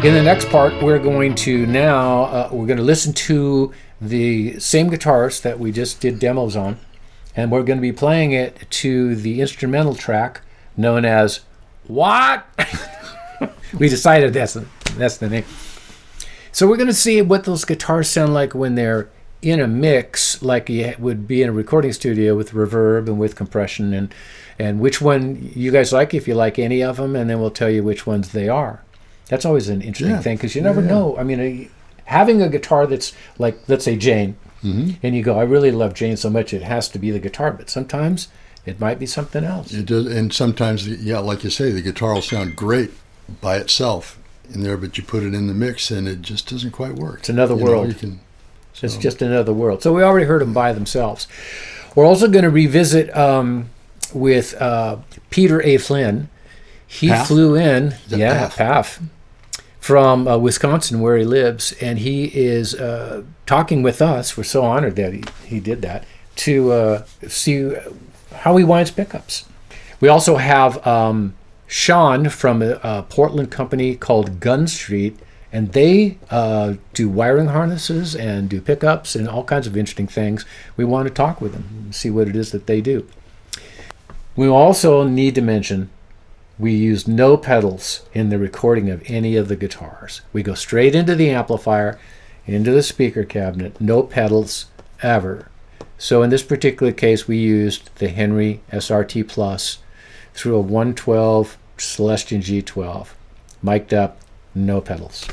In the next part, we're going to listen to the same guitars that we just did demos on, and we're going to be playing it to the instrumental track known as What? We decided that's the name. So we're going to see what those guitars sound like when they're in a mix, like you would be in a recording studio with reverb and with compression, and which one you guys like, if you like any of them, and then we'll tell you which ones they are. That's always an interesting thing, because you never know. I mean, having a guitar that's like, let's say Jane, and you go, I really love Jane so much it has to be the guitar, but sometimes it might be something else. It does, and sometimes, like you say, the guitar will sound great by itself in there, but you put it in the mix and it just doesn't quite work. It's another world. It's just another world. So we already heard them by themselves. We're also going to revisit with P.ete A. Flynn. He flew in, Paff, from Wisconsin, where he lives, and he is talking with us. We're so honored that he did that, to see how he winds pickups. We also have Sean from a Portland company called Gunstreet, and they do wiring harnesses and do pickups and all kinds of interesting things. We want to talk with them and see what it is that they do. We also need to mention we use no pedals in the recording of any of the guitars. We go straight into the amplifier, into the speaker cabinet, no pedals ever. So in this particular case, we used the Henry SRT Plus through a 112 Celestion G12. Mic'd up, no pedals.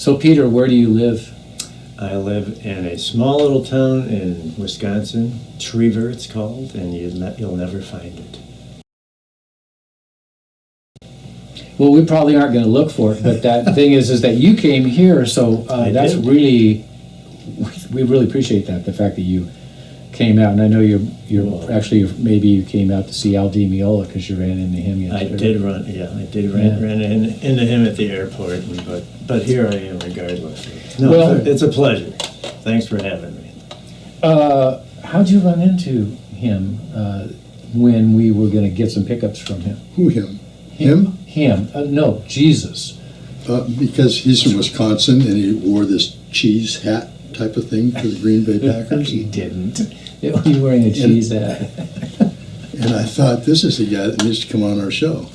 So, Peter, where do you live? I live in a small little town in Wisconsin, Trevor it's called, and you'll never find it. Well, we probably aren't going to look for it, but that thing is that you came here, so that's did. really, we really appreciate that, the fact that you came out. And I know maybe you came out to see Al Di Meola because you ran into him yesterday. I did run into him at the airport, but here I am regardless. No, Well, it's a pleasure. Thanks for having me. How'd you run into him when we were going to get some pickups from him? Who him? Him? Him. No, Jesus. Because he's from Wisconsin and he wore this cheese hat type of thing for the Green Bay Packers. He didn't. You wearing a cheese hat. And I thought, this is the guy that needs to come on our show.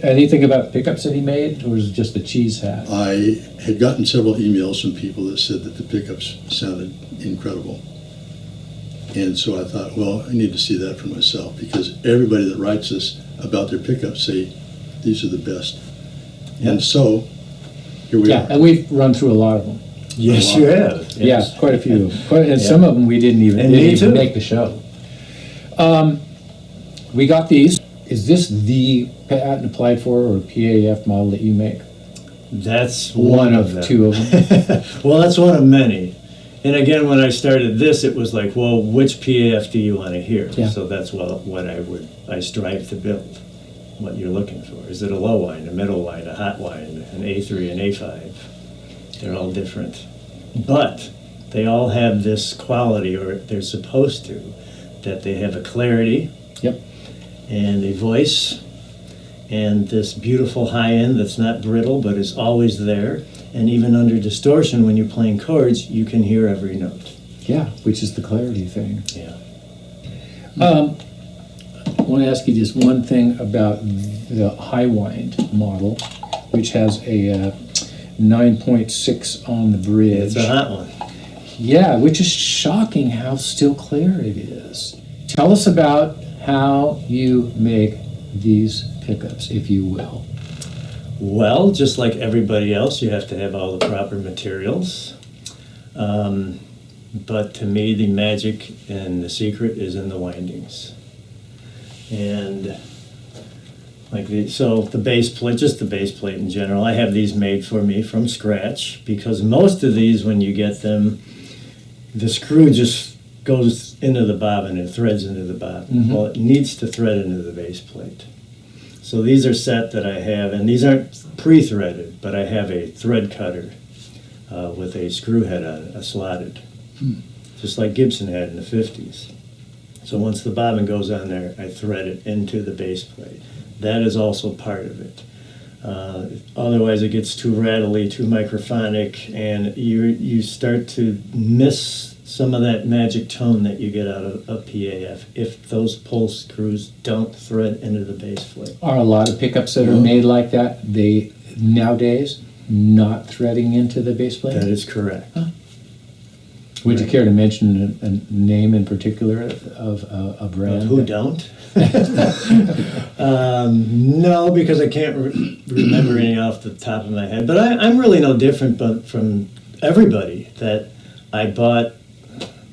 Anything about pickups that he made, or was it just a cheese hat? I had gotten several emails from people that said that the pickups sounded incredible. And so I thought, well, I need to see that for myself, because everybody that writes us about their pickups say these are the best. Yeah. And so here we are. And we've run through a lot of them. Yes, you have. Yes. Yeah, quite a few. And some of them we didn't even make the show. We got these. Is this the patent applied for or PAF model that you make? That's One of of them. two of them. Well, that's one of many. And again, when I started this, it was like, well, which PAF do you want to hear? Yeah. So that's what I strive to build. What you're looking for. Is it a low wind, a middle wind, a hot wind, an A3, an A5? They're all different. But they all have this quality, or they're supposed to, that they have a clarity. Yep. And a voice, and this beautiful high end that's not brittle but is always there. And even under distortion, when you're playing chords, you can hear every note. Yeah, which is the clarity thing. Yeah. I want to ask you just one thing about the high wind model, which has a 9.6 on the bridge. It's a hot one. Yeah, which is shocking how still clear it is. Tell us about how you make these pickups, if you will. Well, just like everybody else, you have to have all the proper materials. But to me, the magic and the secret is in the windings. And the base plate, just the base plate in general, I have these made for me from scratch, because most of these, when you get them, the screw just goes into the bobbin and threads into the bobbin. Mm-hmm. Well, it needs to thread into the base plate. So these are set that I have, and these aren't pre-threaded, but I have a thread cutter with a screw head on it, a slotted, just like Gibson had in the 50s. So once the bobbin goes on there, I thread it into the base plate. That is also part of it. Otherwise, it gets too rattly, too microphonic, and you start to miss some of that magic tone that you get out of a PAF if those pull screws don't thread into the base plate. Are a lot of pickups that are made like that, they nowadays not threading into the base plate? That is correct. Huh. Would you care to mention a name in particular of a brand? Who don't? No, because I can't remember any off the top of my head. But I'm really no different from everybody, that I bought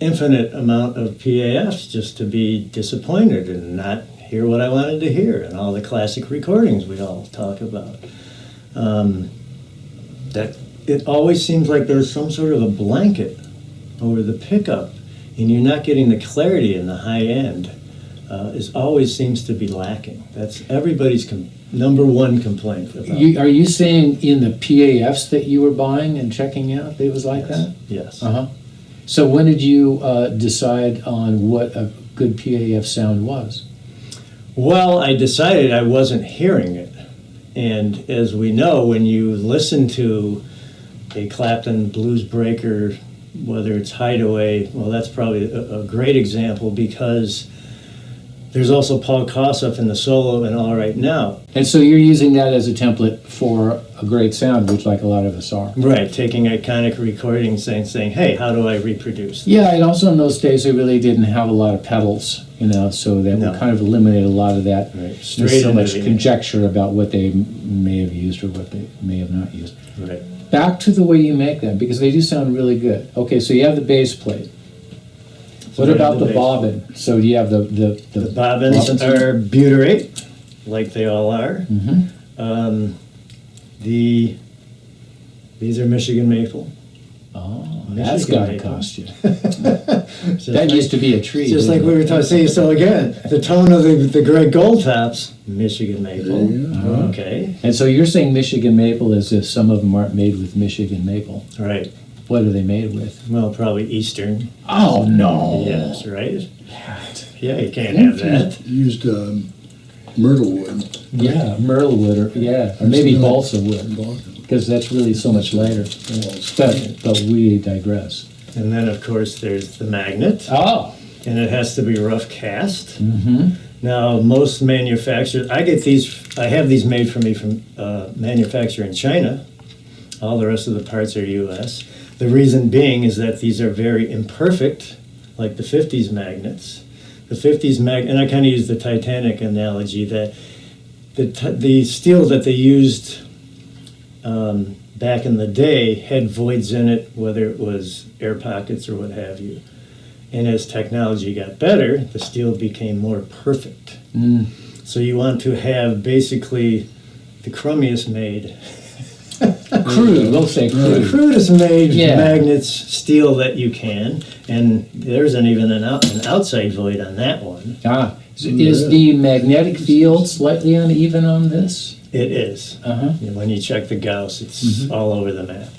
infinite amount of PAFs just to be disappointed and not hear what I wanted to hear, and all the classic recordings we all talk about. That it always seems like there's some sort of a blanket over the pickup, and you're not getting the clarity in the high end. Is always seems to be lacking. That's everybody's number one complaint about. Are you saying in the PAFs that you were buying and checking out, it was like that? Yes. Uh-huh. So when did you decide on what a good PAF sound was? Well, I decided I wasn't hearing it. And as we know, when you listen to a Clapton blues breaker, whether it's Hideaway, well, that's probably a great example, because there's also Paul Kossoff in the solo and All Right Now. And so you're using that as a template for a great sound, which like a lot of us are. Right, taking iconic recordings and saying, hey, how do I reproduce? Yeah, and also in those days, they really didn't have a lot of pedals, so that would kind of eliminate a lot of that. Right. There's so much conjecture about what they may have used or what they may have not used. Right. back to the way you make them, because they do sound really good. Okay, so you have the base plate. What about the bobbin? So you have the bobbins are butyrate, like they all are. These are Michigan maple. Oh, that's got to cost you. That like, used to be a tree. Just like we were talking. See, so again, the tone of the great gold tops, Michigan maple. Okay. And so you're saying Michigan maple as if some of them aren't made with Michigan maple. Right. What are they made with? Well, probably Eastern. Oh, no. Yes, right? Yeah, you can't have that. Used myrtle wood. Yeah, myrtle wood, or maybe balsa wood, because that's really so much lighter. But we digress. And then, of course, there's the magnet. Oh. And it has to be rough cast. Now, most manufacturers, I have these made for me from manufacturer in China. All the rest of the parts are U.S. The reason being is that these are very imperfect, like the 50s magnets. The 50s and I kind of use the Titanic analogy that the steel that they used back in the day had voids in it, whether it was air pockets or what have you. And as technology got better, the steel became more perfect. So you want to have basically the crummiest made. Crude, we'll say crude. The crudest made magnets, steel that you can, and there isn't even an outside void on that one. Is the magnetic field slightly uneven on this? It is. When you check the Gauss, it's all over the map.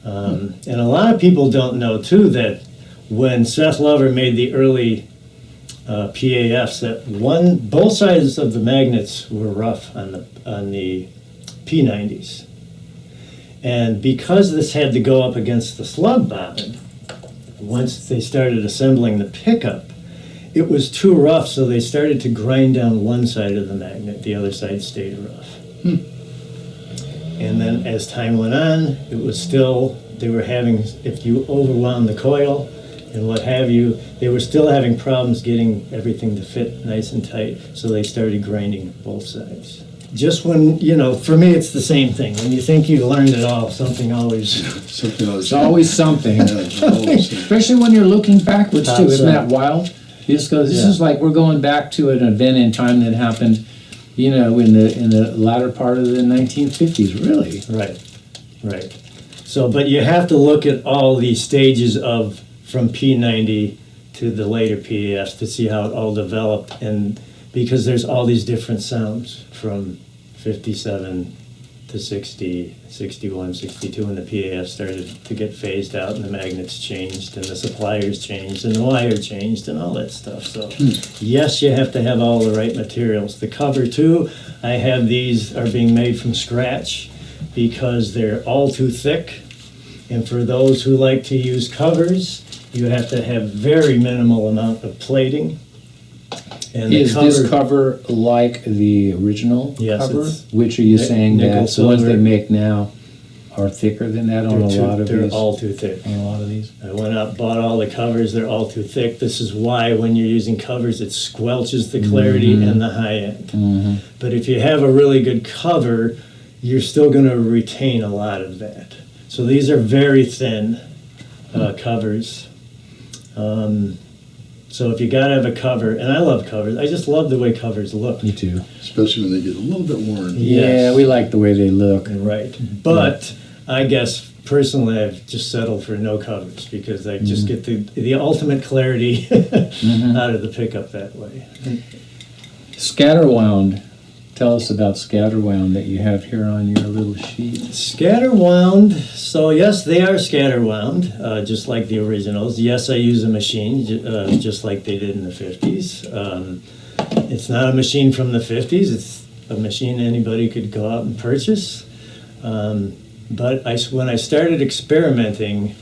And a lot of people don't know, too, that when Seth Lover made the early PAFs, that both sides of the magnets were rough on the P90s. And because this had to go up against the slug bobbin, once they started assembling the pickup, it was too rough, so they started to grind down one side of the magnet. The other side stayed rough. And then as time went on, it was still, they were having, if you overwound the coil and what have you, they were still having problems getting everything to fit nice and tight, so they started grinding both sides. Just when, for me, it's the same thing. When you think you've learned it all, something always... It's always something. Especially when you're looking backwards, too. Isn't that wild? You just go, this is like we're going back to an event in time that happened, in the latter part of the 1950s, really. Right. So, but you have to look at all these stages from P90 to the later PAFs to see how it all developed, and because there's all these different sounds from 57 to 60, 61, 62, when the PAF started to get phased out and the magnets changed and the suppliers changed and the wire changed and all that stuff. So yes, you have to have all the right materials. The cover too, I have these are being made from scratch because they're all too thick. And for those who like to use covers, you have to have very minimal amount of plating. And is this cover like the original cover? Which are you saying that the ones they make now are thicker than that on a lot of these? They're all too thick. On a lot of these? I went out, bought all the covers, they're all too thick. This is why when you're using covers, it squelches the clarity and the high end. But if you have a really good cover, you're still going to retain a lot of that. So these are very thin covers. So if you gotta have a cover, and I love covers, I just love the way covers look. Me too. Especially when they get a little bit worn. Yeah, we like the way they look. Right. But I guess personally I've just settled for no covers because I just get the ultimate clarity out of the pickup that way. Scatterwound. Tell us about scatterwound that you have here on your little sheet. Scatterwound, so yes, they are scatterwound, just like the originals. Yes, I use a machine, just like they did in the 50s. It's not a machine from the 50s, it's a machine anybody could go out and purchase. But when I started experimenting,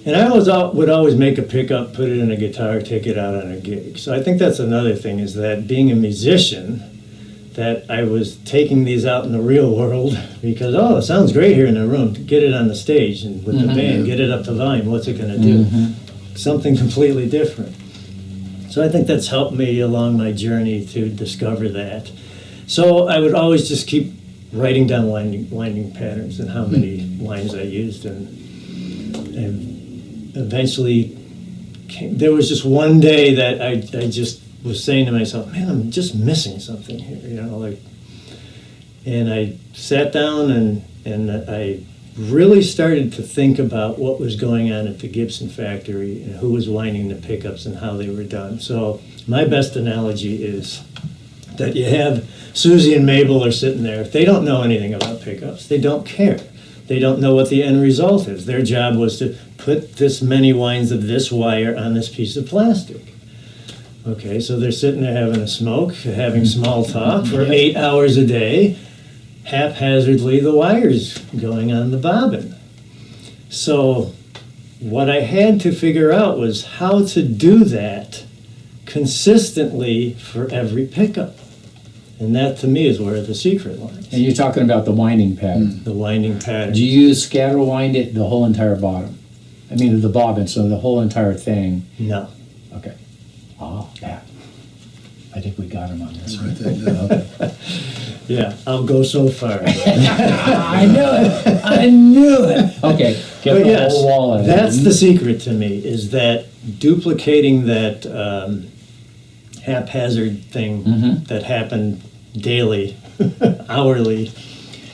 and I would always make a pickup, put it in a guitar, take it out on a gig. So I think that's another thing, is that being a musician, that I was taking these out in the real world because, it sounds great here in the room. Get it on the stage and with the band, get it up to volume. What's it going to do? Something completely different. So I think that's helped me along my journey to discover that. So I would always just keep writing down winding patterns and how many lines I used, and eventually there was just one day that I just was saying to myself, man, I'm just missing something here, and I sat down and I really started to think about what was going on at the Gibson factory and who was winding the pickups and how they were done. So my best analogy is that you have Susie and Mabel are sitting there. They don't know anything about pickups. They don't care. They don't know what the end result is. Their job was to put this many winds of this wire on this piece of plastic. Okay, so they're sitting there having a smoke, having small talk for 8 hours a day, haphazardly the wires going on the bobbin. So what I had to figure out was how to do that consistently for every pickup. And that, to me, is where the secret lies. And you're talking about the winding pattern. The winding pattern. Do you scatter wind it the whole entire bottom? I mean, the bobbin, so the whole entire thing. No. Okay. Oh, yeah. I think we got him on this. Write that down. Okay. Yeah, I'll go so far. I knew it. I knew it. Okay. Get But the yes, whole wall of it. that's the secret to me, is that duplicating that haphazard thing that happened daily, hourly.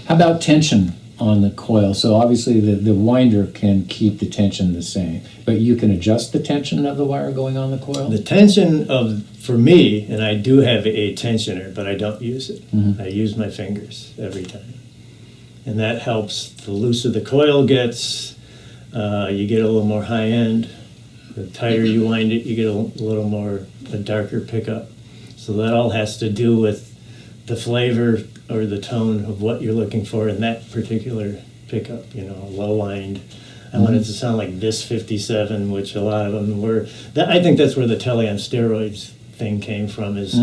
How about tension on the coil? So obviously the winder can keep the tension the same, but you can adjust the tension of the wire going on the coil? The tension for me, and I do have a tensioner, but I don't use it. I use my fingers every time. And that helps. The looser the coil gets, you get a little more high end. The tighter you wind it, you get a little more, a darker pickup. So that all has to do with the flavor or the tone of what you're looking for in that particular pickup, a low wind. I want it to sound like this 57, which a lot of them were. I think that's where the telly on steroids thing came from, is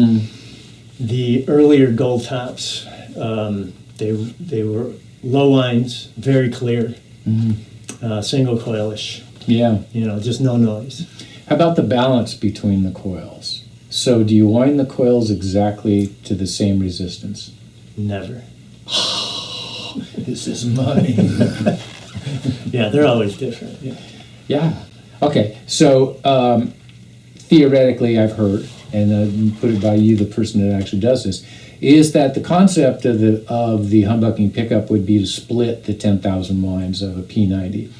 the earlier gold tops. They were low winds, very clear, single coilish. Yeah. Just no noise. How about the balance between the coils? So do you wind the coils exactly to the same resistance? Never. This is money. Yeah, they're always different. Yeah. Okay. So theoretically, I've heard, and put it by you, the person that actually does this, is that the concept of the humbucking pickup would be to split the 10,000 winds of a P90,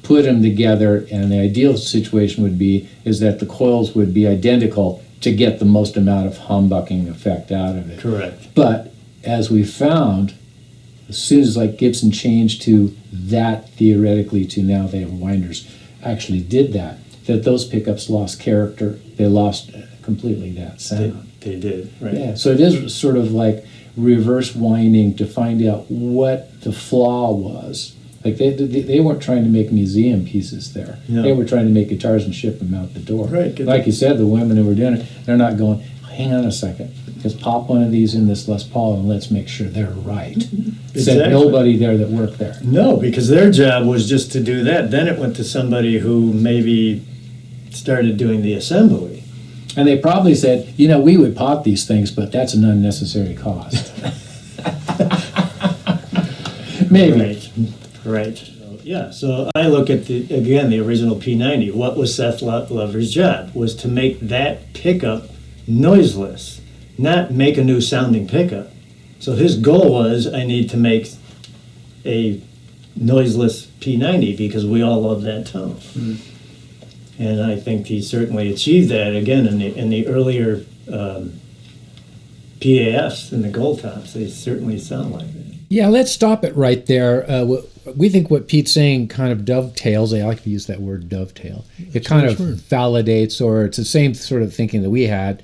put them together, and the ideal situation would be is that the coils would be identical to get the most amount of humbucking effect out of it. Correct. But as we found, as soon as Gibson changed to that theoretically to now they have winders, actually did that those pickups lost character. They lost completely that sound. They did, right. Yeah, so it is sort of like reverse winding to find out what the flaw was. They weren't trying to make museum pieces there. No. They were trying to make guitars and ship them out the door. Right. Like you said, the women who were doing it, they're not going, hang on a second, just pop one of these in this Les Paul and let's make sure they're right. Exactly. Said nobody there that worked there. No, because their job was just to do that. Then it went to somebody who maybe started doing the assembly. And they probably said, we would pop these things, but that's an unnecessary cost. Maybe. Right. So I look at the original P90. What was Seth Lover's job? Was to make that pickup noiseless, not make a new sounding pickup. So his goal was, I need to make a noiseless P90 because we all love that tone. And I think he certainly achieved that again in the earlier PAFs and the gold tops. They certainly sound like that. Yeah, let's stop it right there. We think what Pete's saying kind of dovetails. I like to use that word, dovetail. It kind of validates, or it's the same sort of thinking that we had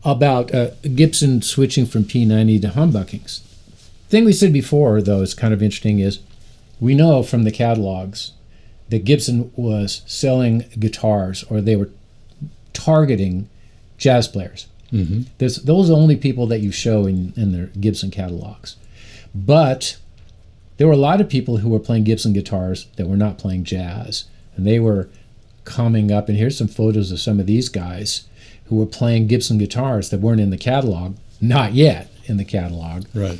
about Gibson switching from P90 to humbuckings. The thing we said before, though, is kind of interesting, is we know from the catalogs that Gibson was selling guitars, or they were targeting jazz players. Those are the only people that you show in their Gibson catalogs. But there were a lot of people who were playing Gibson guitars that were not playing jazz. And they were coming up, and here's some photos of some of these guys who were playing Gibson guitars that weren't in the catalog, not yet in the catalog. Right.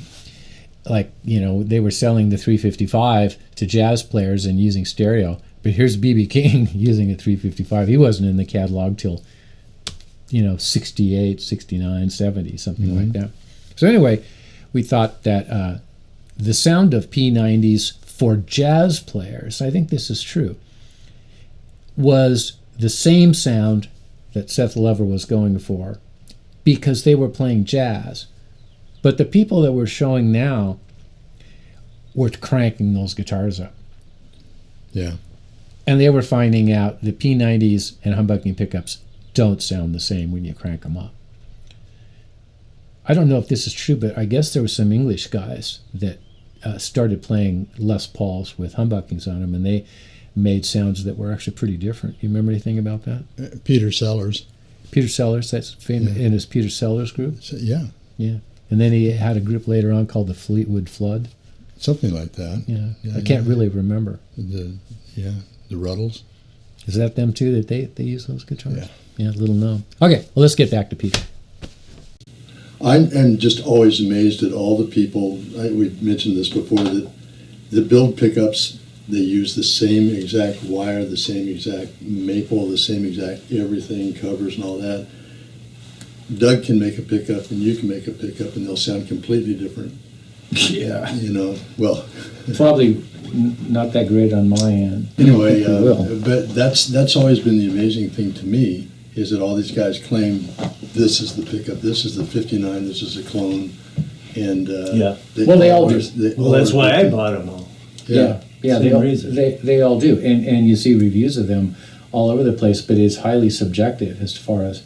like, they were selling the 355 to jazz players and using stereo. But here's B.B. King using a 355. He wasn't in the catalog till, 68, 69, 70, something like that. So anyway, we thought that the sound of P90s for jazz players, I think this is true, was the same sound that Seth Lever was going for because they were playing jazz. But the people that we're showing now were cranking those guitars up. Yeah. And they were finding out the P90s and humbucking pickups don't sound the same when you crank them up. I don't know if this is true, but I guess there were some English guys that started playing Les Pauls with humbuckings on them, and they made sounds that were actually pretty different. You remember anything about that? Peter Sellers. Peter Sellers, that's famous in his Peter Sellers group? So, yeah. Yeah. And then he had a group later on called the Fleetwood Flood. Something like that. Yeah. I can't really remember. The Ruddles. Is that them too, that they use those guitars? Yeah. Yeah, little known. Okay, well, let's get back to Peter. I'm just always amazed at all the people, we mentioned this before, that build pickups. They use the same exact wire, the same exact maple, the same exact everything, covers and all that. Doug can make a pickup and you can make a pickup and they'll sound completely different. Yeah. Well. Probably not that great on my end. Anyway, but that's always been the amazing thing to me, is that all these guys claim this is the pickup, this is the 59, this is a clone, and they all do. That's why I bought them all. Yeah, they all do, and you see reviews of them all over the place, but it's highly subjective as far as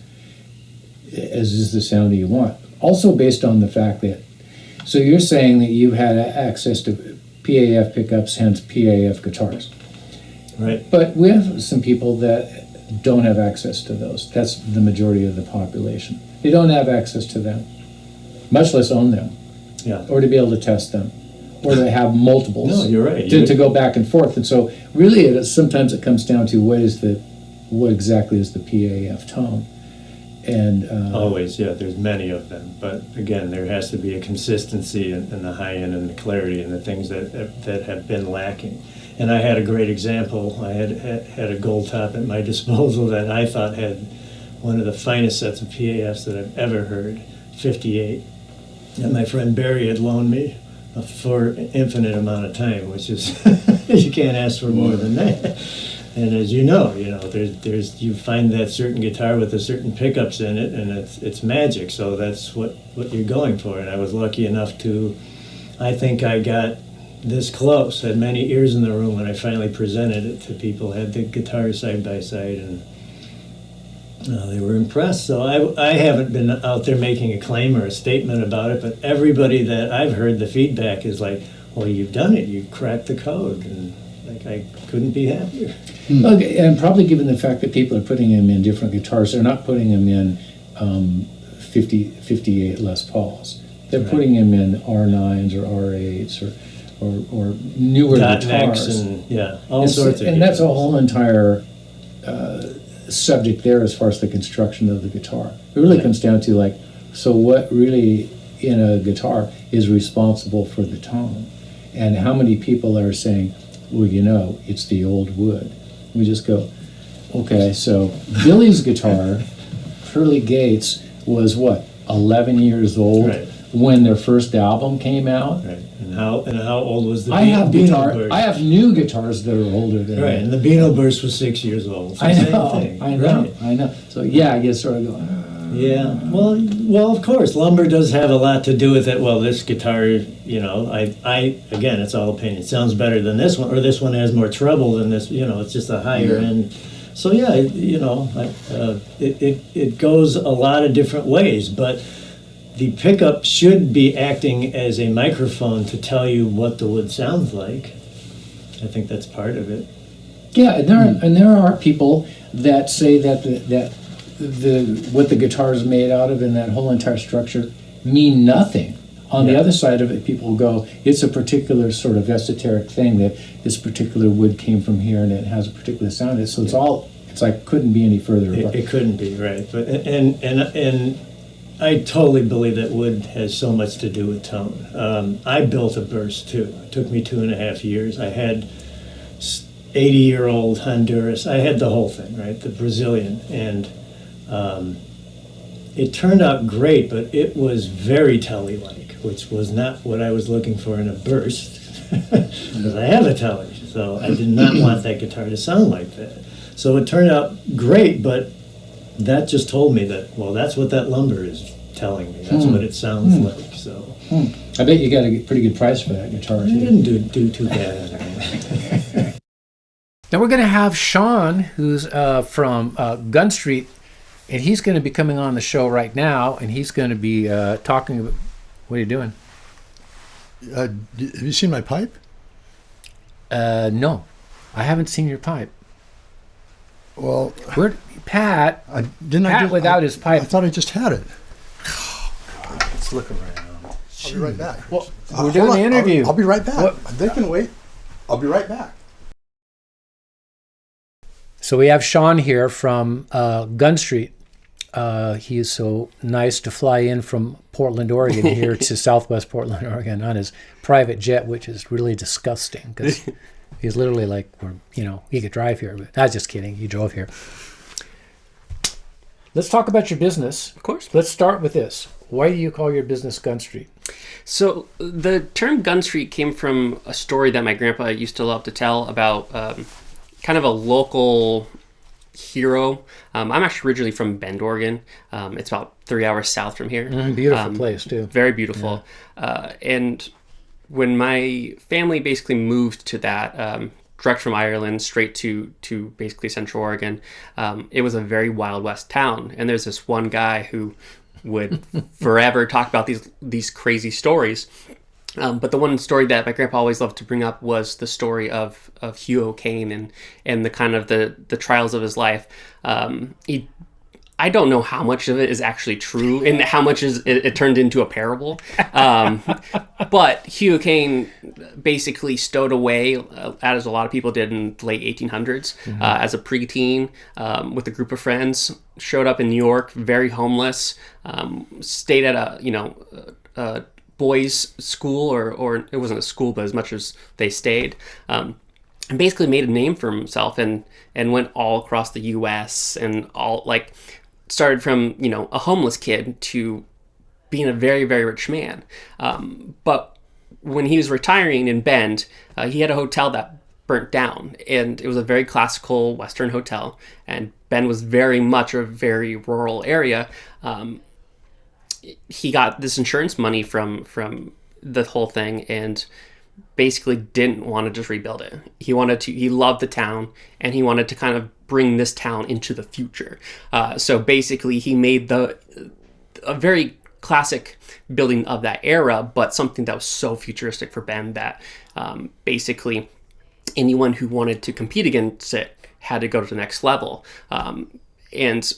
is the sound that you want. Also based on the fact that, so you're saying that you had access to PAF pickups, hence PAF guitars. Right. But we have some people that don't have access to those. That's the majority of the population. They don't have access to them, much less own them, or to be able to test them, or to have multiples. No, you're right. To go back and forth. And so really sometimes it comes down to what exactly is the PAF tone. And always, there's many of them. But again, there has to be a consistency in the high end and the clarity and the things that have been lacking. And I had a great example. I had a gold top at my disposal that I thought had one of the finest sets of PAFs that I've ever heard, 58. And my friend Barry had loaned me for an infinite amount of time, which is, you can't ask for more than that. And as you know, there's you find that certain guitar with a certain pickups in it, and it's magic. So that's what you're going for. And I was lucky enough I think I got this close, had many ears in the room when I finally presented it to people, had the guitars side by side, and they were impressed. So I haven't been out there making a claim or a statement about it, but everybody that I've heard the feedback is like, well, you've done it, you cracked the code, and like I couldn't be happier. Okay, and probably given the fact that people are putting them in different guitars, they're not putting them in 58 Les Pauls. They're putting them in R9s or R8s or newer guitars. And all sorts of and that's a whole entire subject there as far as the construction of the guitar. It really comes down to so what really in a guitar is responsible for the tone, and how many people are saying, well, it's the old wood. We just go, okay, so Billy's guitar, Hurley Gates, was 11 years old when their first album came out. Right. And how old was the I have new guitars that are older than that. And the Beano Burst was 6 years old. I know. So I guess sort of go. Yeah. Well, of course, lumber does have a lot to do with it. Well, this guitar, I again, it's all opinion. It sounds better than this one, or this one has more treble than this. It's just a higher end. So it goes a lot of different ways, but the pickup should be acting as a microphone to tell you what the wood sounds like. I think that's part of it. Yeah, and there are people that say that what the guitar is made out of and that whole entire structure mean nothing. On the other side of it, people go, it's a particular sort of esoteric thing that this particular wood came from here and it has a particular sound. So it's couldn't be any further apart. It couldn't be, right. But and I totally believe that wood has so much to do with tone. I built a burst too. It took me 2.5 years. I had 80-year-old Honduras. I had the whole thing, right? The Brazilian. And it turned out great, but it was very telly-like, which was not what I was looking for in a burst, because I have a telly. So I did not want that guitar to sound like that. So it turned out great, but that just told me that, well, that's what that lumber is telling me. That's what it sounds like. So I bet you got a pretty good price for that guitar, I too. didn't do too bad on it. Now we're going to have Sean, who's from Gunstreet, and he's going to be coming on the show right now, and he's going to be talking about, what are you doing? Have you seen my pipe? No, I haven't seen your pipe. Well, Where, Pat? Pat without his pipe. I thought I just had it. Let's look around. I'll be right back. Well, we're doing the interview. I'll be right back. What? They can wait. I'll be right back. So we have Sean here from Gunstreet. He is so nice to fly in from Portland, Oregon, here to Southwest Portland, Oregon, on his private jet, which is really disgusting because he's literally like, he could drive here, but I was just kidding. He drove here. Let's talk about your business. Of course. Let's start with this. Why do you call your business Gunstreet? So the term Gunstreet came from a story that my grandpa used to love to tell about kind of a local hero. I'm actually originally from Bend, Oregon. It's about 3 hours south from here. Beautiful place, too. Very beautiful. Yeah. And when my family basically moved to that, direct from Ireland straight to basically Central Oregon, it was a very Wild West town. And there's this one guy who would forever talk about these crazy stories. But the one story that my grandpa always loved to bring up was the story of Hugh O'Kane and the kind of the trials of his life. I don't know how much of it is actually true and how much it turned into a parable. But Hugh O'Kane basically stowed away, as a lot of people did in the late 1800s, as a preteen with a group of friends, showed up in New York, very homeless, stayed at a boys' school, or it wasn't a school, but as much as they stayed, and basically made a name for himself and went all across the U.S. and started from a homeless kid to being a very, very rich man. But when he was retiring in Bend, he had a hotel that burnt down, and it was a very classical Western hotel, and Bend was very much a very rural area. He got this insurance money from the whole thing and basically didn't want to just rebuild it. He loved the town, and he wanted to kind of bring this town into the future. So basically he made a very classic building of that era, but something that was so futuristic for Bend that basically anyone who wanted to compete against it had to go to the next level. And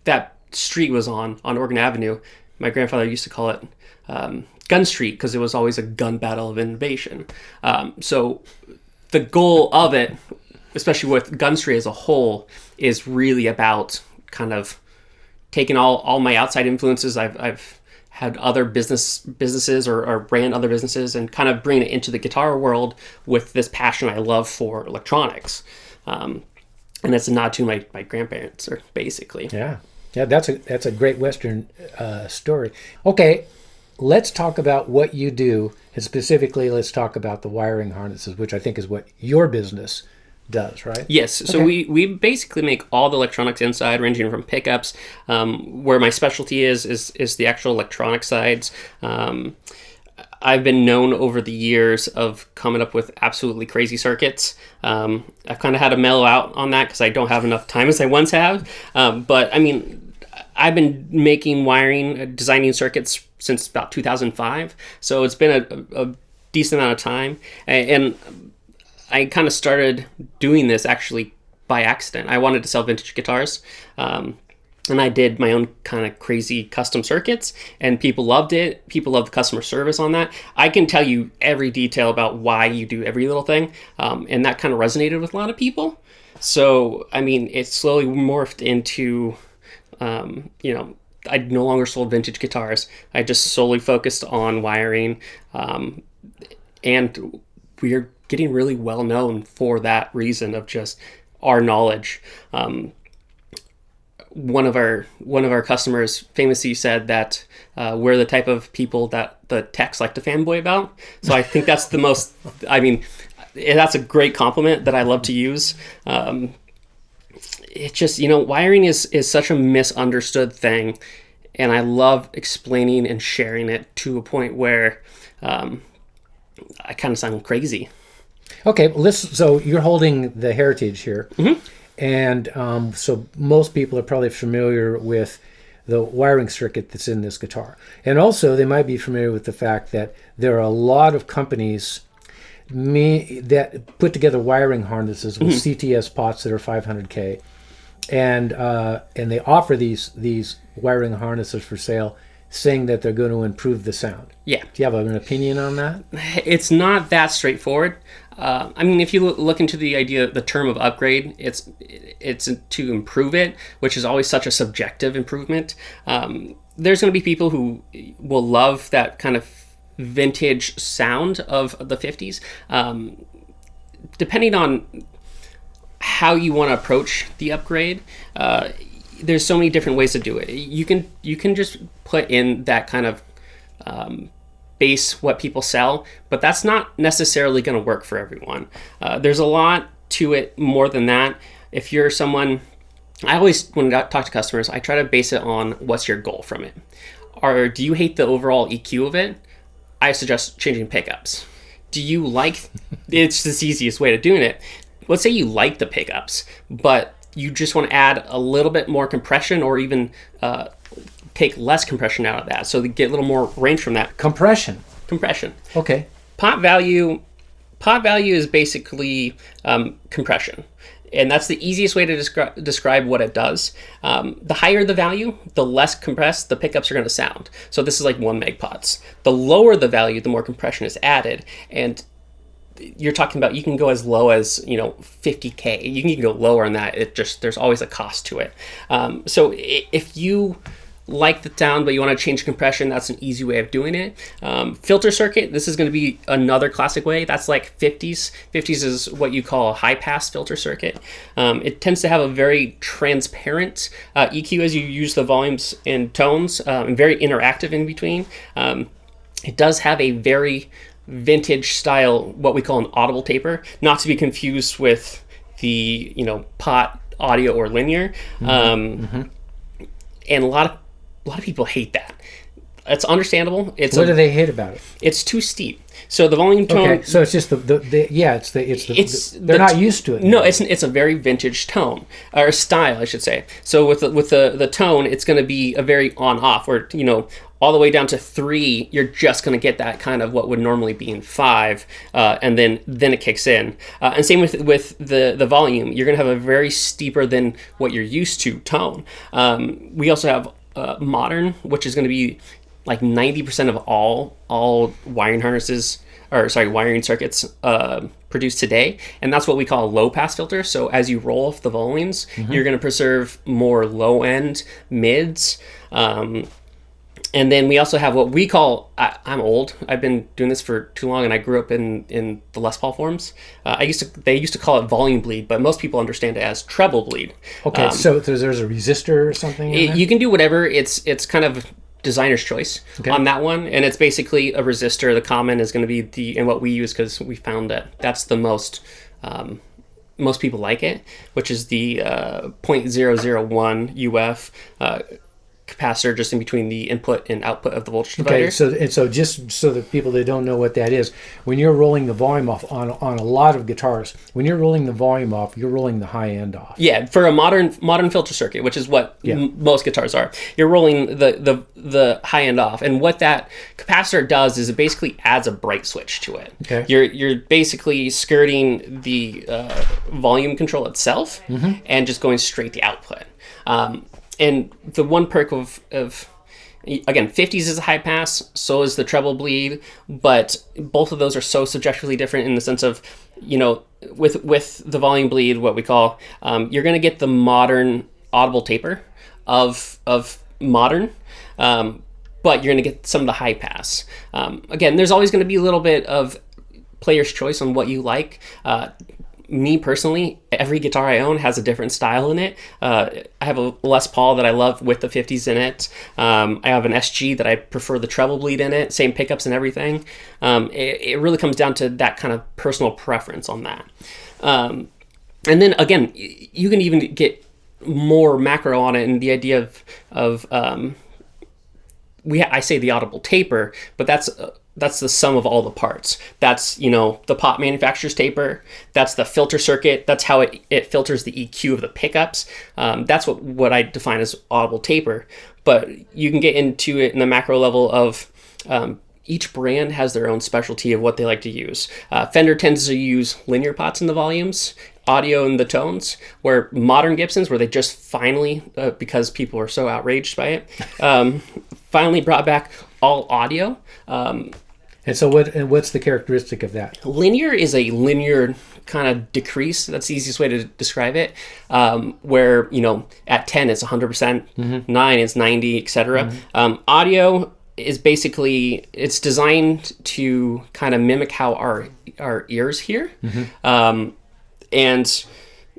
that street was on Oregon Avenue. My grandfather used to call it Gunstreet because it was always a gun battle of innovation. So the goal of it, especially with Gunstreet as a whole, is really about kind of taking all my outside influences. I've had other businesses or ran other businesses and kind of bringing it into the guitar world with this passion I love for electronics. And it's a nod to my grandparents, basically. Yeah, that's a great Western story. Okay, let's talk about what you do, and specifically, let's talk about the wiring harnesses, which I think is what your business does, right? Yes. So Okay. we basically make all the electronics inside, ranging from pickups. Where my specialty is the actual electronic sides. I've been known over the years of coming up with absolutely crazy circuits. I've kind of had to mellow out on that because I don't have enough time as I once have. But I mean, I've been making wiring, designing circuits since about 2005. So it's been a decent amount of time. And I kind of started doing this actually by accident. I wanted to sell vintage guitars. And I did my own kind of crazy custom circuits, and people loved it. People loved the customer service on that. I can tell you every detail about why you do every little thing, and that kind of resonated with a lot of people. So, I mean, it slowly morphed into, I no longer sold vintage guitars. I just solely focused on wiring, and we're getting really well known for that reason of just our knowledge. One of our customers famously said that we're the type of people that the techs like to fanboy about. So I think that's the most. I mean, that's a great compliment that I love to use. It's just, wiring is such a misunderstood thing, and I love explaining and sharing it to a point where I kind of sound crazy. Okay, so you're holding the Heritage here. Mm-hmm. And so most people are probably familiar with the wiring circuit that's in this guitar. And also they might be familiar with the fact that there are a lot of companies that put together wiring harnesses with CTS pots that are 500K. And they offer these wiring harnesses for sale, saying that they're going to improve the sound. Yeah. Do you have an opinion on that? It's not that straightforward. I mean, if you look into the term of upgrade, it's to improve it, which is always such a subjective improvement. There's going to be people who will love that kind of vintage sound of the 50s. Depending on how you want to approach the upgrade, there's so many different ways to do it. You can just put in that kind of base what people sell, but that's not necessarily going to work for everyone. There's a lot to it more than that. If you're someone, I always, when I talk to customers, I try to base it on what's your goal from it. Or do you hate the overall EQ of it? I suggest changing pickups. Do you like, it's the easiest way to doing it. Let's say you like the pickups, but you just want to add a little bit more compression, or even take less compression out of that, so to get a little more range from that. Compression. Okay. Pot value is basically compression, and that's the easiest way to describe what it does. The higher the value, the less compressed the pickups are going to sound. So this is like 1 meg pots. The lower the value, the more compression is added, and you're talking about, you can go as low as 50K. You can go lower than that. There's always a cost to it. So if you like the sound, but you want to change compression, that's an easy way of doing it. Filter circuit, this is going to be another classic way. That's like 50s. 50s is what you call a high pass filter circuit. It tends to have a very transparent EQ as you use the volumes and tones, and very interactive in between. It does have a very vintage style, what we call an audible taper, not to be confused with the pot audio or linear. And a lot of people hate that. It's understandable. What do they hate about it? It's too steep. So the volume tone. Okay, so it's just they're not used to it. No, it's a very vintage tone, or style, I should say. So with the tone, it's going to be a very on off, where all the way down to 3, you're just going to get that kind of what would normally be in 5, and then it kicks in. And same with the volume, you're going to have a very steeper than what you're used to tone. We also have modern, which is going to be like 90% of all wiring circuits produced today, and that's what we call a low pass filter. So as you roll off the volumes, you're going to preserve more low end mids. And then we also have what we call, I'm old, I've been doing this for too long, and I grew up in the Les Paul forms. They used to call it volume bleed, but most people understand it as treble bleed. Okay, so there's a resistor or something in there? You can do whatever. It's kind of designer's choice on that one, and it's basically a resistor. The common is going to be and what we use, because we found that that's the most people like it, which is the 0.001 UF capacitor just in between the input and output of the voltage divider. Okay, so just so that people that don't know what that is, when you're rolling the volume off on a lot of guitars, when you're rolling the volume off, you're rolling the high end off. Yeah, for a modern filter circuit, which is what most guitars are, you're rolling the high end off, and what that capacitor does is it basically adds a bright switch to it. Okay. You're basically skirting the volume control itself and just going straight to output. And the one perk of again, 50s is a high pass, so is the treble bleed, but both of those are so subjectively different in the sense of, with the volume bleed, what we call, you're going to get the modern audible taper of modern, but you're going to get some of the high pass. Again, there's always going to be a little bit of player's choice on what you like. Me personally, every guitar I own has a different style in it. I have a Les Paul that I love with the 50s in it. I have an SG that I prefer the treble bleed in it, same pickups and everything. It really comes down to that kind of personal preference on that. And then again, you can even get more macro on it, and the idea of I say the audible taper, but that's the sum of all the parts. That's, the pot manufacturer's taper. That's the filter circuit. That's how it filters the EQ of the pickups. That's what I define as audible taper. But you can get into it in the macro level of each brand has their own specialty of what they like to use. Fender tends to use linear pots in the volumes, audio in the tones, where modern Gibsons, where they just finally, because people are so outraged by it, finally brought back all audio. And so what's the characteristic of that? Linear is a linear kind of decrease. That's the easiest way to describe it. Where, at 10 it's 100%, 9 is 90, etc. Audio is basically, it's designed to kind of mimic how our ears hear. And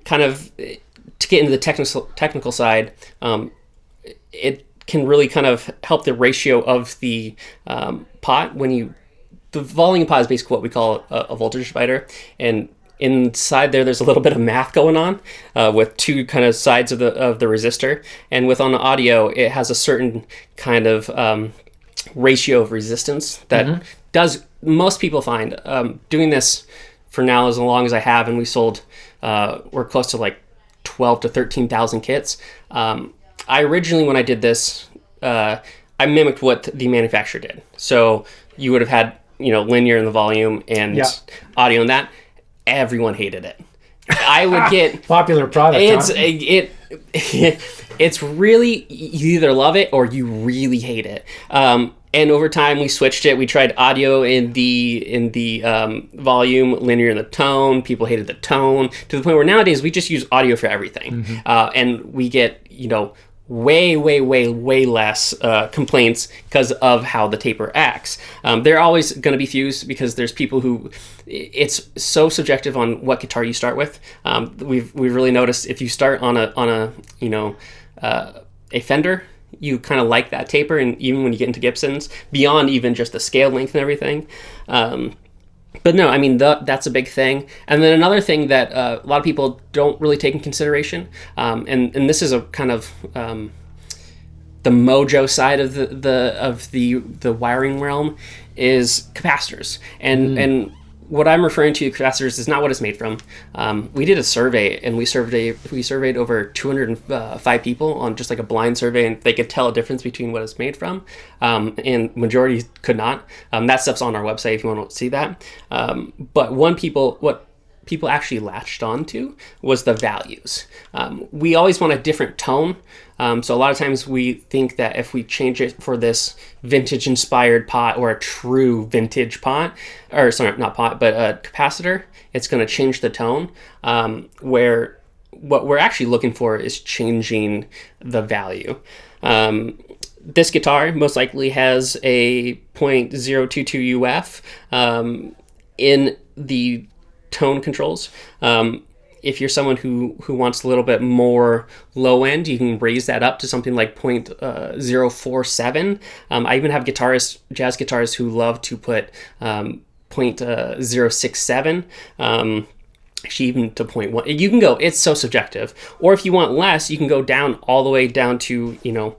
kind of to get into the technical side, it can really kind of help the ratio of the pot. The volume pot is basically what we call a voltage divider, and inside there's a little bit of math going on with two kind of sides of the resistor. And on the audio, it has a certain kind of ratio of resistance that does, most people find, doing this for now as long as I have, and we sold, we're close to like 12 to 13,000 kits. I originally, when I did this, I mimicked what the manufacturer did. So you would have had, linear in the volume and audio in that. Everyone hated it. I would get popular product. It's really, you either love it or you really hate it. And over time, we switched it. We tried audio in the volume, linear in the tone. People hated the tone, to the point where nowadays we just use audio for everything, and we get way less complaints because of how the taper acts. They're always going to be fused because there's people who, it's so subjective on what guitar you start with. We've really noticed if you start on a Fender, you kind of like that taper, and even when you get into Gibsons, beyond even just the scale length and everything. But no, I mean, that's a big thing. And then another thing that a lot of people don't really take in consideration, and this is a kind of the mojo side of the wiring realm, is capacitors. And what I'm referring to capacitors is not what it's made from. We did a survey, and we surveyed over 205 people on just like a blind survey, and they could tell a difference between what it's made from, and majority could not. That stuff's on our website if you want to see that. But what people actually latched onto was the values. We always want a different tone. So a lot of times we think that if we change it for this vintage inspired pot or a true vintage pot, or sorry, not pot, but a capacitor, it's going to change the tone, where what we're actually looking for is changing the value. This guitar most likely has a 0.022 UF in the tone controls. If you're someone who wants a little bit more low end, you can raise that up to something like 0.047. I even have jazz guitarists who love to put 0.067. Actually, even to 0.1. You can go, it's so subjective. Or if you want less, you can go down all the way down to a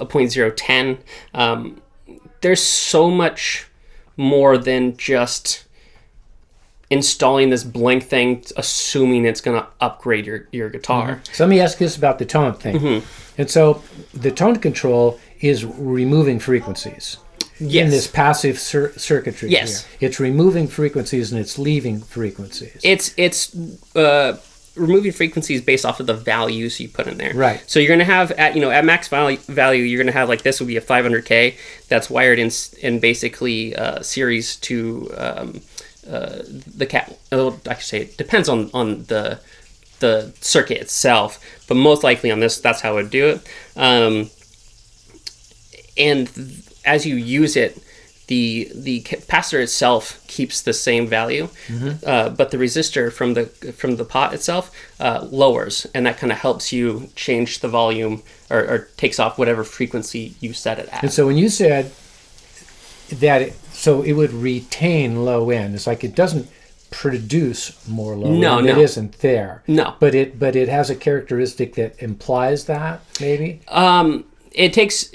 0.010. There's so much more than just installing this blank thing, assuming it's going to upgrade your guitar. So let me ask this about the tone thing. And so the tone control is removing frequencies. Yes. In this passive circuitry. Yes. Here. It's removing frequencies and it's leaving frequencies. It's removing frequencies based off of the values you put in there. Right. So you're going to have at max value, you're going to have, like, this would be a 500K that's wired in basically series to the cat. I should say it depends on the circuit itself, but most likely on this, that's how I would do it. as you use it, the capacitor itself keeps the same value, but the resistor from the pot itself lowers, and that kind of helps you change the volume or takes off whatever frequency you set it at. And so when you said that, so it would retain low end, it's like it doesn't produce more low end. It isn't there. No, but it has a characteristic that implies that maybe. It takes.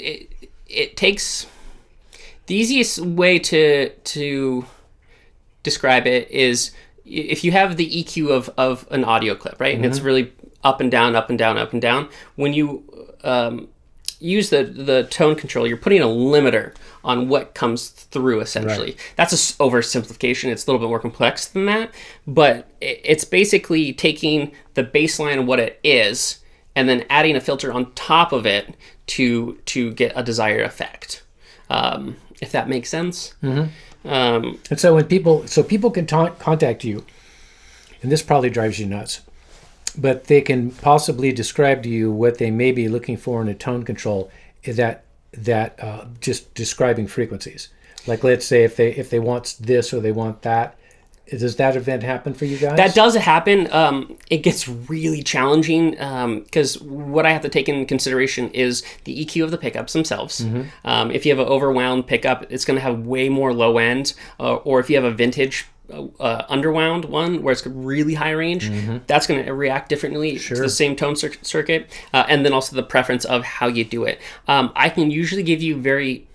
The easiest way to describe it is if you have the EQ of an audio clip, right? And it's really up and down, up and down, up and down. When you use the tone control, you're putting a limiter on what comes through, essentially. Right. That's an oversimplification. It's a little bit more complex than that. But it's basically taking the baseline of what it is and then adding a filter on top of it to get a desired effect. If that makes sense. And so when people can contact you, and this probably drives you nuts, but they can possibly describe to you what they may be looking for in a tone control, that just describing frequencies. Like, let's say if they want this or they want that. Does that event happen for you guys? That does happen. It gets really challenging because what I have to take into consideration is the EQ of the pickups themselves. If you have an overwound pickup, it's going to have way more low end. Or if you have a vintage underwound one where it's really high range, that's going to react differently to the same tone circuit. And then also the preference of how you do it. I can usually give you very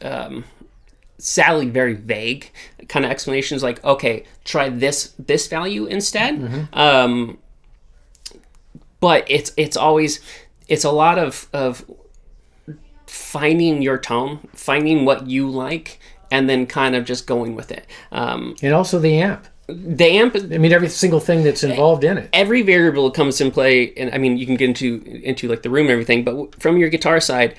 vague kind of explanations, like, okay, try this value instead. But it's a lot of finding your tone, finding what you like, and then kind of just going with it. And also the amp. I mean, every single thing that's involved in it. Every variable comes in play, and I mean, you can get into like the room and everything, but from your guitar side,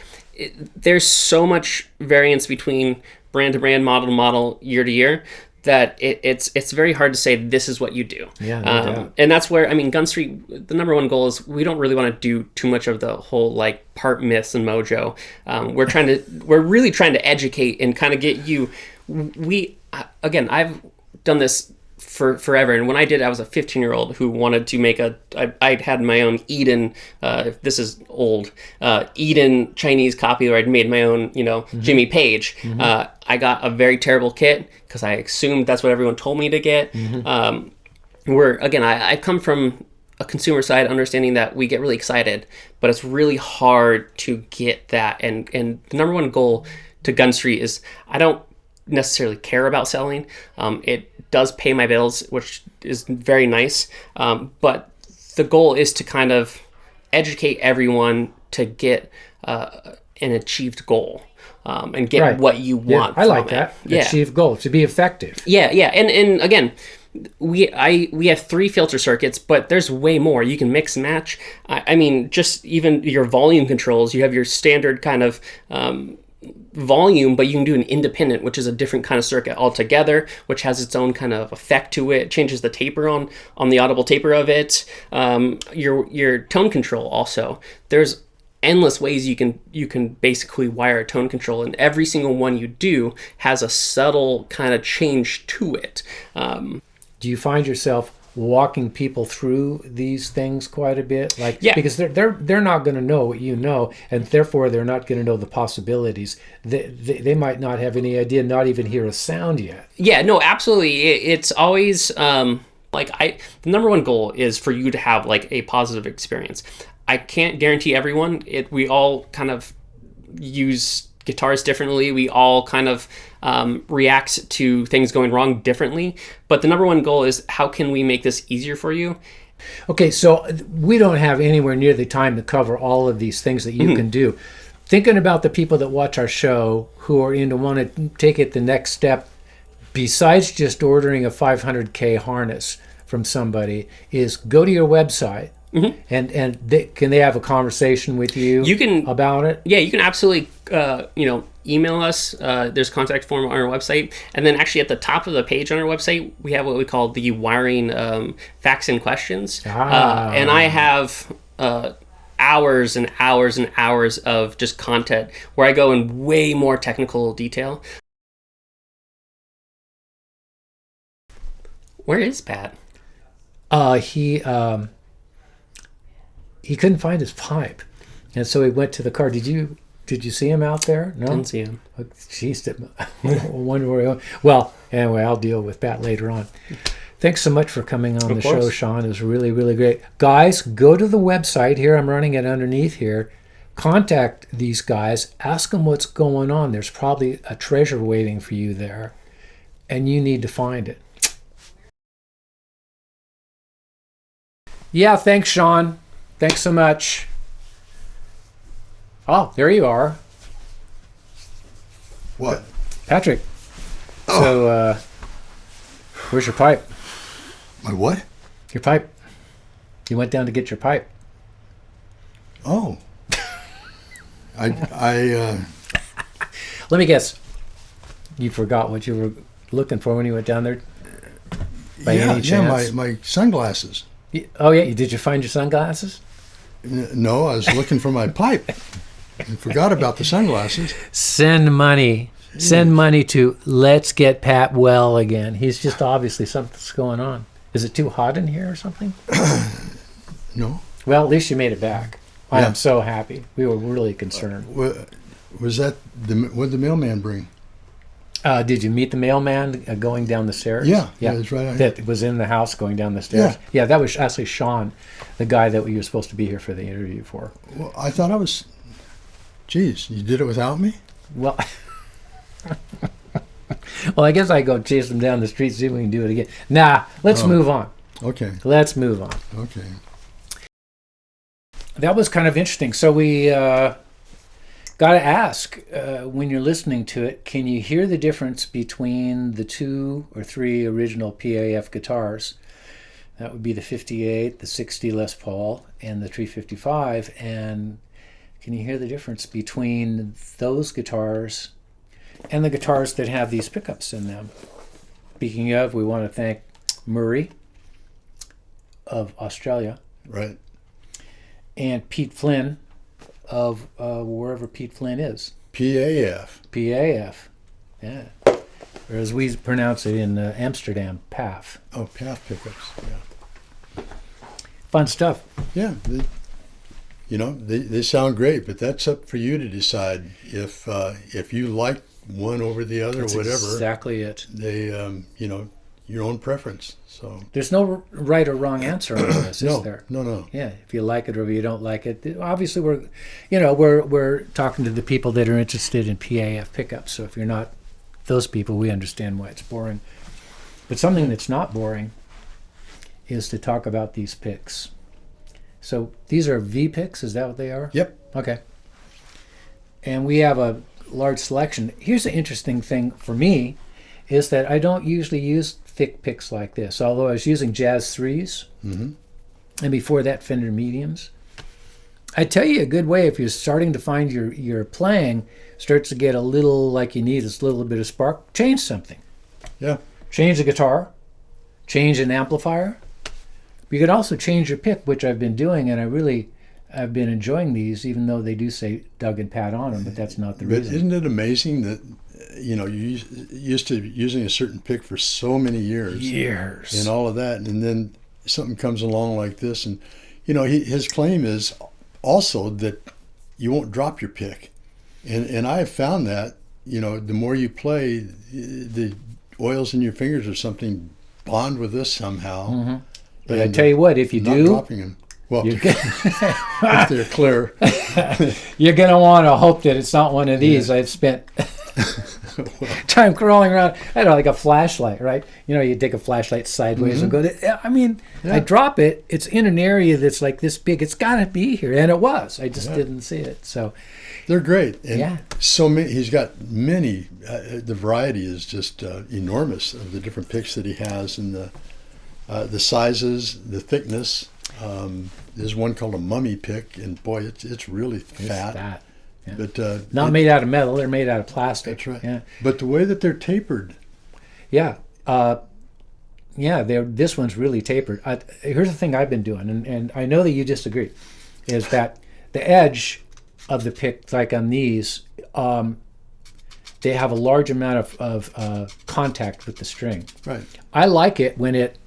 there's so much variance between brand to brand, model to model, year to year, that it's very hard to say this is what you do. Yeah, no doubt. And that's where, I mean, Gunstreet, the number one goal is we don't really want to do too much of the whole like part myths and mojo. We're really trying to educate and kind of get you. I've done this for forever, and when I did, I was a 15-year-old who wanted to make I had my own Eden, if this is old, Eden Chinese copy where I'd made my own, Jimmy Page. I got a very terrible kit because I assumed that's what everyone told me to get. I come from a consumer side, understanding that we get really excited, but it's really hard to get that. And the number one goal to Gunstreet is I don't necessarily care about selling. It does pay my bills, which is very nice. But the goal is to kind of educate everyone to get an achieved goal and get what you want. I like that. Achieved goal, to be effective. Yeah. And again, we have 3 filter circuits, but there's way more. You can mix and match. I mean, just even your volume controls, you have your standard kind of volume, but you can do an independent, which is a different kind of circuit altogether, which has its own kind of effect to it. Changes the taper on the audible taper of it. Your tone control also. There's endless ways you can basically wire a tone control, and every single one you do has a subtle kind of change to it. Do you find yourself walking people through these things quite a bit, because they're not going to know what you know, and therefore they're not going to know the possibilities. They might not have any idea, not even hear a sound yet. Yeah, no, absolutely. It's always the number one goal is for you to have like a positive experience. I can't guarantee everyone. We all kind of use guitars differently. We all kind of react to things going wrong differently. But the number one goal is how can we make this easier for you? Okay, so we don't have anywhere near the time to cover all of these things that you can do. Thinking about the people that watch our show who are in to want to take it the next step, besides just ordering a $500K harness from somebody, is go to your website. And can they have a conversation with you about it? Yeah, you can absolutely email us. There's a contact form on our website, and then actually at the top of the page on our website we have what we call the wiring facts and questions. And I have hours and hours and hours of just content where I go in way more technical detail. Where is Pat? He couldn't find his pipe, and so he went to the car. Did you see him out there? No, Didn't see him. Jeez, I wonder where he went. Well, anyway, I'll deal with Pat later on. Thanks so much for coming on the show, Sean. It was really, really great. Guys, go to the website here. I'm running it underneath here. Contact these guys. Ask them what's going on. There's probably a treasure waiting for you there, and you need to find it. Yeah, thanks, Sean. Thanks so much. Oh, there you are. What? Patrick. So, where's your pipe? My what? Your pipe. You went down to get your pipe. Oh. I Let me guess. You forgot what you were looking for when you went down there? By any chance? Yeah, my sunglasses. Oh, yeah. Did you find your sunglasses? No, I was looking for my pipe. And forgot about the sunglasses. Send money. Send money to Let's Get Pat Well Again. He's just obviously something's going on. Is it too hot in here or something? No. Well, at least you made it back. I Yeah. am so happy. We were really concerned. Was that what did the mailman bring? Did you meet the mailman going down the stairs? Yeah, that's right. That was in the house going down the stairs. Yeah, that was actually Sean, the guy that you were supposed to be here for the interview for. Well, I thought I was. Geez, you did it without me? Well, well, I guess I go chase them down the street, see if we can do it again. Nah, let's move on. Okay. Let's move on. Okay. That was kind of interesting. So we got to ask, when you're listening to it, can you hear the difference between the 2 or 3 original PAF guitars? That would be the 58, the 60 Les Paul, and the 355. And can you hear the difference between those guitars and the guitars that have these pickups in them? Speaking of, we want to thank Murray of Australia. Right. And Pete Flynn of wherever Pete Flynn is. PAF. PAF. Yeah. Or as we pronounce it in Amsterdam, PAF. Oh, PAF pickups. Yeah. Fun stuff. Yeah. They sound great, but that's up for you to decide if you like one over the other, That's whatever. Exactly it. They, your own preference. So there's no right or wrong answer on this, is there? No. Yeah, if you like it or if you don't like it. Obviously, we're talking to the people that are interested in PAF pickups. So if you're not those people, we understand why it's boring. But something that's not boring is to talk about these picks. So these are V picks. Is that what they are? Yep. Okay. And we have a large selection. Here's the interesting thing for me is that I don't usually use thick picks like this, although I was using Jazz 3s, and before that Fender mediums. I tell you a good way if you're starting to find your playing starts to get a little like you need this little bit of spark, change something. Yeah. Change the guitar, change an amplifier. You could also change your pick, which I've been doing, and I've been enjoying these, even though they do say Doug and Pat on them, but that's not the reason. But isn't it amazing that you used to using a certain pick for so many years and all of that, and then something comes along like this, and his claim is also that you won't drop your pick, and I have found that the more you play, the oils in your fingers or something bond with this somehow. Mm-hmm. But I tell you what, if you do, dropping them. Well, if they're clear, you're going to want to hope that it's not one of these. I've spent time crawling around. I don't know, like a flashlight, right? You take a flashlight sideways and go to, I drop it. It's in an area that's like this big. It's got to be here. And it was. I just didn't see it. So they're great. And yeah. So many, he's got many. The variety is just enormous of the different picks that he has, and the sizes, the thickness. There's one called a mummy pick, and boy, it's really fat. It's fat. Yeah. But not made out of metal; they're made out of plastic. That's right. Yeah. But the way that they're tapered. Yeah. This one's really tapered. Here's the thing I've been doing, and I know that you disagree, is that the edge of the pick, like on these, they have a large amount of contact with the string. Right. I like it when it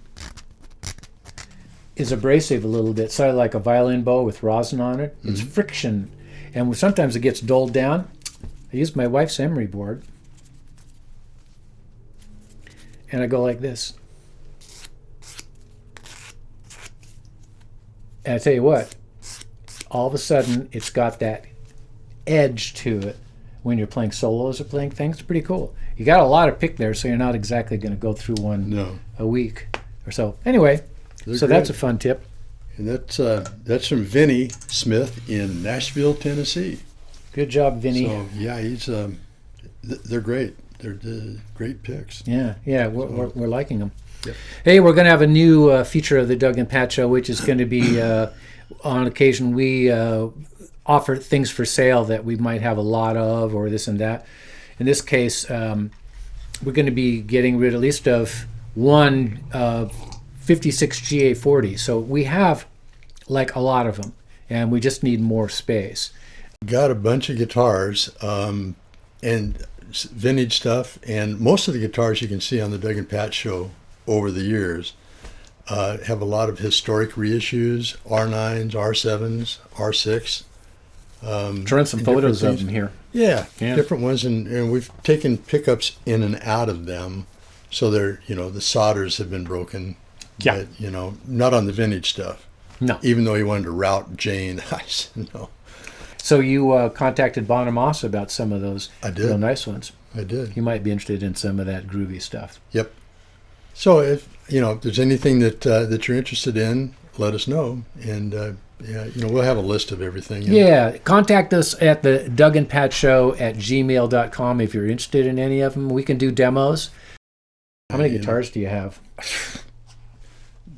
is abrasive a little bit, sort of like a violin bow with rosin on it. It's friction, and sometimes it gets dulled down. I use my wife's emery board, and I go like this. And I tell you what, all of a sudden it's got that edge to it when you're playing solos or playing things. It's pretty cool. You got a lot of pick there, so you're not exactly going to go through one a week or so. Anyway, so that's a fun tip. And that's from Vinny Smith in Nashville, Tennessee. Good job, Vinny. So yeah, he's they're great. They're great picks. Yeah, we're liking them. Yep. Hey, we're going to have a new feature of the Doug and Pat Show, which is going to be on occasion we offer things for sale that we might have a lot of, or this and that. In this case, we're going to be getting rid at least of one 56 GA40. So we have like a lot of them, and we just need more space. Got a bunch of guitars and vintage stuff, and most of the guitars you can see on the Doug and Pat Show over the years have a lot of historic reissues, R9s, R7s, R6. Trying some photos of them here. Yeah, different ones, and we've taken pickups in and out of them, so they're, the solders have been broken. Yeah. But, not on the vintage stuff. No. Even though he wanted to route Jane, I said no. So you contacted Bonamassa about some of those I did. real nice ones. I did. You might be interested in some of that groovy stuff. Yep. So if there's anything that you're interested in, let us know, and we'll have a list of everything. Yeah, contact us at the Doug and Pat Show at gmail.com if you're interested in any of them. We can do demos. How many guitars do you have?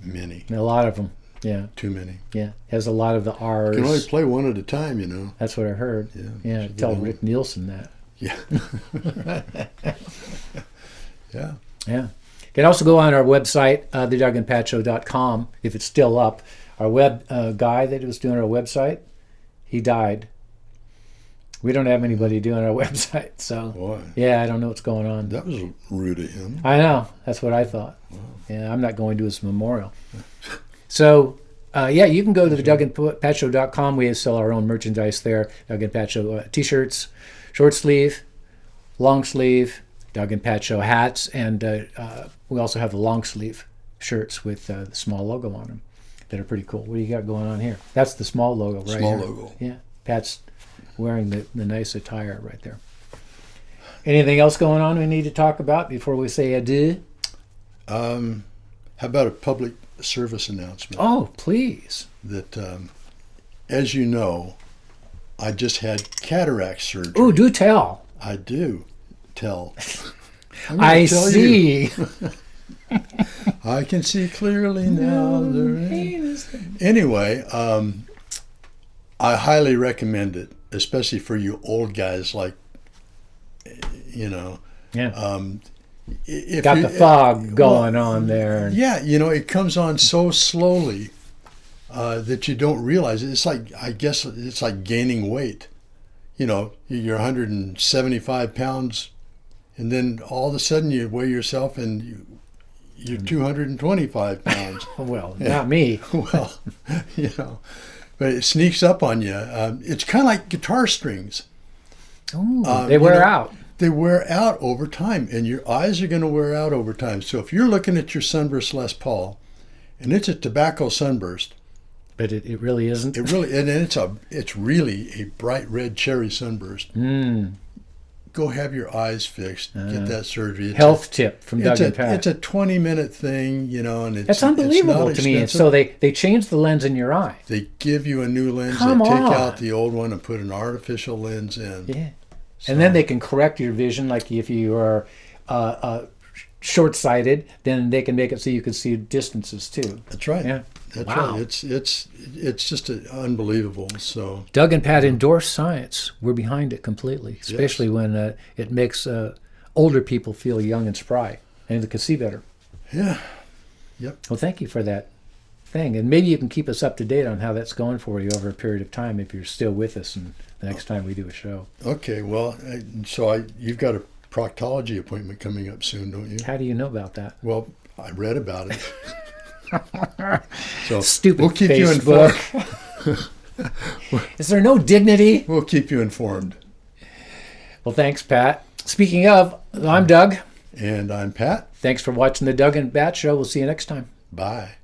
Many. A lot of them. Yeah. Too many. Yeah. Has a lot of the R's. You can only play one at a time, That's what I heard. Yeah. Yeah. Tell Rick Nielsen that. Yeah. Yeah. Yeah. You can also go on our website, thedugandpatshow.com, if it's still up. Our web guy that was doing our website, he died. We don't have anybody doing our website, so Boy. Yeah, I don't know what's going on. That was rude of him. I know. That's what I thought. Wow. Yeah, I'm not going to his memorial. So, you can go to the DougandPatShow.com. We sell our own merchandise there. Doug and Pat Show T-shirts, short sleeve, long sleeve, Doug and Pat Show hats, and we also have the long sleeve shirts with the small logo on them that are pretty cool. What do you got going on here? That's the small logo right Small here. logo. Yeah, Pat's wearing the nice attire right there. Anything else going on we need to talk about before we say adieu? How about a public service announcement? Oh, please. That, as you know, I just had cataract surgery. Oh, do tell. I do tell. I see. I can see clearly now. Anyway, I highly recommend it, especially for you old guys like, Yeah. Got the fog going on there. Yeah, it comes on so slowly that you don't realize it. It's like, I guess it's like gaining weight. You're 175 pounds, and then all of a sudden you weigh yourself and you're 225 pounds. Well, not me. Well, but it sneaks up on you. It's kind of like guitar strings. Ooh, they wear out. They wear out over time, and your eyes are going to wear out over time. So if you're looking at your Sunburst Les Paul, and it's a tobacco sunburst, but it really isn't. It really, and it's really a bright red cherry sunburst. Go have your eyes fixed. Get that surgery. Health tip from Doug and Pat. It's a 20-minute thing, and it's unbelievable to me. So they change the lens in your eye. They give you a new lens. Come they take on. out the old one and put an artificial lens in. Yeah. And then they can correct your vision, like if you are short-sighted, then they can make it so you can see distances too. That's right. Yeah. That's Wow. right. It's just unbelievable. So Doug and Pat endorse science. We're behind it completely, especially when it makes older people feel young and spry and they can see better. yeah. Yep. Well, thank you for that. thing. And maybe you can keep us up to date on how that's going for you over a period of time if you're still with us and the next time we do a show. Okay, well, you've got a proctology appointment coming up soon, don't you? How do you know about that? Well, I read about it. So Stupid we'll keep Facebook. you informed. Is there no dignity? We'll keep you informed. Well, thanks, Pat. Speaking of, I'm Doug. And I'm Pat. Thanks for watching the Doug and Pat Show. We'll see you next time. Bye.